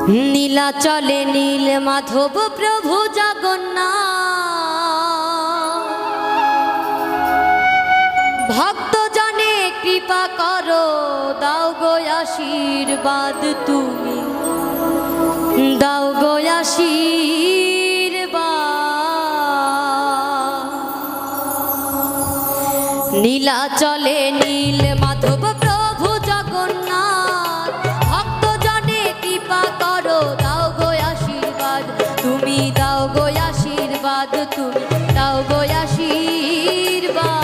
নীলাচলে নীল মাধব প্রভু জগন্নাথ, ভক্ত জনে কৃপা করো, দাও গো আশীর্বাদ, তুমি দাও গো আশীর্বাদ। নীলাচলে নীল মাধব প্রভু জগন্নাথ, ভক্ত জনে কৃপা করো, দাও গো আশীর্বাদ, তুমি দাও গো আশীর্বাদ, তুমি দাও গো আশীর্বাদ।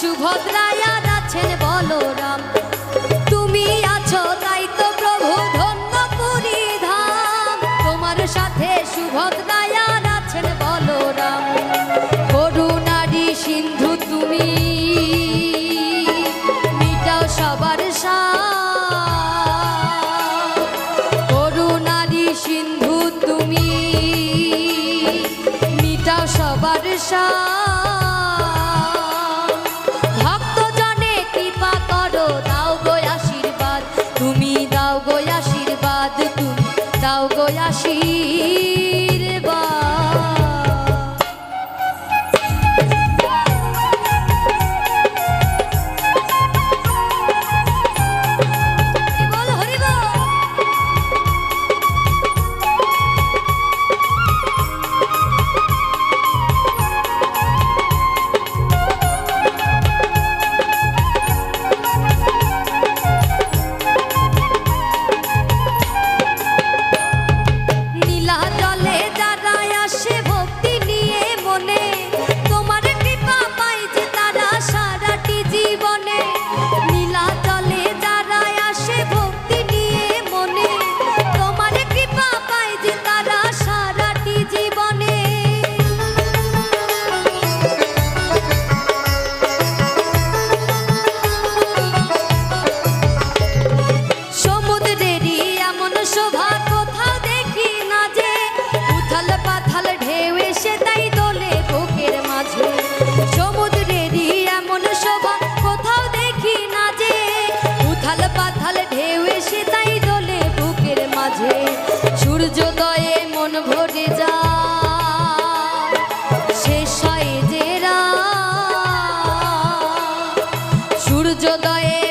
সুভদ্রায়া আছেন বলরাম, তুমি আছো তাই তো প্রভু ধন্য পুরী ধাম, তোমার সাথে সুভদ্রায়া আছেন বলরাম। করুণারি সিন্ধু তুমি, মিটাও সবার সাথ, করুণারি সিন্ধু তুমি, মিটাও সবার সাথ। তুমি দাও গো আশীর্বাদ, তুমি দাও গো আশীর্বাদ। বল হরি বল। সূর্যোদয়ে মন ভরে যায়, শেষ হয় যে রাত, সূর্যোদয়ে